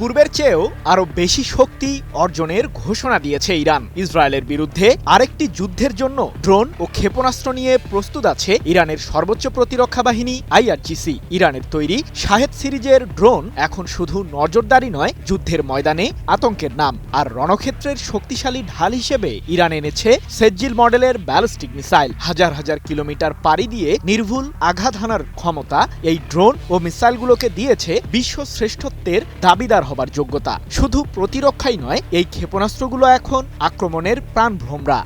পূর্বের চেয়েও আরও বেশি শক্তি অর্জনের ঘোষণা দিয়েছে ইরান। ইসরায়েলের বিরুদ্ধে আরেকটি যুদ্ধের জন্য ড্রোন ও ক্ষেপণাস্ত্র নিয়ে প্রস্তুত আছে ইরানের সর্বোচ্চ প্রতিরক্ষা বাহিনী IRGC। ইরানের তৈরি শাহেদ সিরিজের ড্রোন এখন শুধু নজরদারি নয়, যুদ্ধের ময়দানে আতঙ্কের নাম। আর রণক্ষেত্রের শক্তিশালী ঢাল হিসেবে ইরান এনেছে সেজ্জিল মডেলের ব্যালিস্টিক মিসাইল। হাজার হাজার কিলোমিটার পাড়ি দিয়ে নির্ভুল আঘাত হানার ক্ষমতা এই ড্রোন ও মিসাইলগুলোকে দিয়েছে বিশ্ব শ্রেষ্ঠত্বের দাবিদার হবার যোগ্যতা। শুধু প্রতিরক্ষাই নয়, এই ক্ষেপণাস্ত্রগুলো এখন আক্রমণের প্রাণভ্রমরা।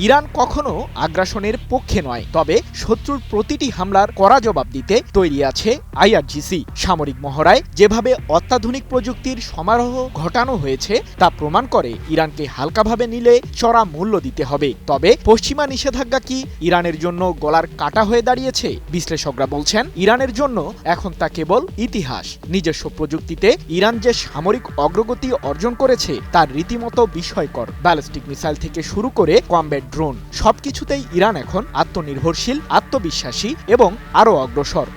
ইরান কখনো আগ্রাসনের পক্ষে নয়, তবে শত্রুর প্রতিটি হামলার কড়া জবাব দিতে তৈরি আছে IRGC। সামরিক মহড়ায় যেভাবে অত্যাধুনিক প্রযুক্তির সমারোহ ঘটানো হয়েছে তা প্রমাণ করে ইরানকে হালকাভাবে নিলে চড়া মূল্য দিতে হবে। তবে পশ্চিমা নিষেধাজ্ঞা কি ইরানের জন্য গলার কাটা হয়ে দাঁড়িয়েছে? বিশ্লেষকরা বলছেন ইরানের জন্য এখন তা কেবল ইতিহাস। নিজস্ব প্রযুক্তিতে ইরান যে সামরিক অগ্রগতি অর্জন করেছে তা রীতিমতো বিস্ময়কর। ব্যালিস্টিক মিসাইল থেকে শুরু করে কমব্যাট ড্রোন, সবকিছুতেই ইরান এখন আত্মনির্ভরশীল, আত্মবিশ্বাসী এবং আরও অগ্রসর।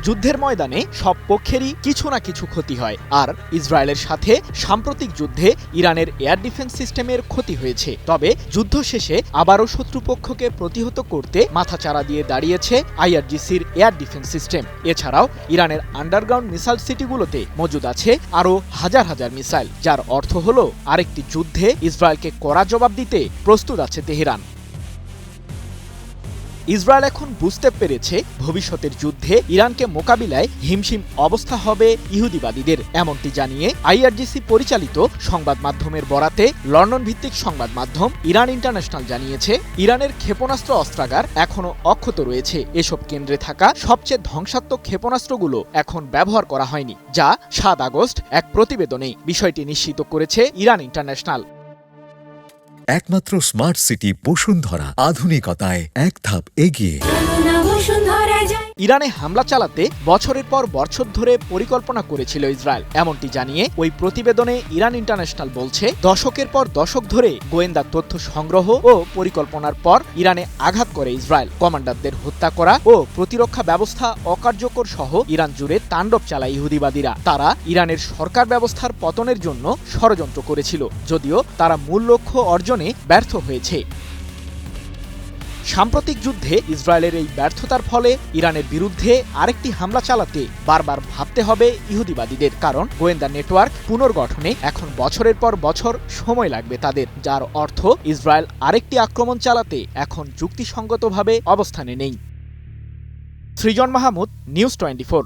যুদ্ধের ময়দানে সব পক্ষেরই কিছু না কিছু ক্ষতি হয়, আর ইসরায়েলের সাথে সাম্প্রতিক যুদ্ধে ইরানের এয়ার ডিফেন্স সিস্টেমের ক্ষতি হয়েছে। তবে যুদ্ধ শেষে আবারও শত্রুপক্ষকে প্রতিহত করতে মাথাচাড়া দিয়ে দাঁড়িয়েছে IRGCর এয়ার ডিফেন্স সিস্টেম। এছাড়াও ইরানের আন্ডারগ্রাউন্ড মিসাইল সিটিগুলোতে মজুদ আছে আরও হাজার হাজার মিসাইল, যার অর্থ হল আরেকটি যুদ্ধে ইসরায়েলকে কড়া জবাব দিতে প্রস্তুত আছে তেহরান। ইসরায়েল এখন বুঝতে পেরেছে ভবিষ্যতের যুদ্ধে ইরানকে মোকাবিলায় হিমশিম অবস্থা হবে ইহুদিবাদীদের। এমনটি জানিয়ে IRGC পরিচালিত সংবাদ মাধ্যমের বরাতে লন্ডন ভিত্তিক সংবাদ মাধ্যম ইরান ইন্টারন্যাশনাল জানিয়েছে, ইরানের ক্ষেপণাস্ত্র অস্ত্রাগার এখনও অক্ষত রয়েছে। এসব কেন্দ্রে থাকা সবচেয়ে ধ্বংসাত্মক ক্ষেপণাস্ত্রগুলো এখন ব্যবহার করা হয়নি, যা 7 আগস্ট এক প্রতিবেদনে বিষয়টি নিশ্চিত করেছে ইরান ইন্টারন্যাশনাল। একমাত্র স্মার্ট সিটি বসুন্ধরা, আধুনিকতায় এক ধাপ এগিয়ে। ইরানে হামলা চালাতে বছরের পর বছর ধরে পরিকল্পনা করেছিল ইসরায়েল। এমনটি জানিয়ে ওই প্রতিবেদনে ইরান ইন্টারন্যাশনাল বলছে, দশকের পর দশক ধরে গোয়েন্দা তথ্য সংগ্রহ ও পরিকল্পনার পর ইরানে আঘাত করে ইসরায়েল। কমান্ডারদের হত্যা করা ও প্রতিরক্ষা ব্যবস্থা অকার্যকর সহ ইরান জুড়ে তাণ্ডব চালায় ইহুদিবাদীরা। তারা ইরানের সরকার ব্যবস্থার পতনের জন্য ষড়যন্ত্র করেছিল, যদিও তারা মূল লক্ষ্য অর্জনে ব্যর্থ হয়েছে। সাম্প্রতিক যুদ্ধে ইসরায়েলের এই ব্যর্থতার ফলে ইরানের বিরুদ্ধে আরেকটি হামলা চালাতে বারবার ভাবতে হবে ইহুদিবাদীদের, কারণ গোয়েন্দা নেটওয়ার্ক পুনর্গঠনে এখন বছরের পর বছর সময় লাগবে তাদের, যার অর্থ ইসরায়েল আরেকটি আক্রমণ চালাতে এখন যুক্তিসঙ্গতভাবে অবস্থানে নেই। সৃজন মাহমুদ, নিউজ 24।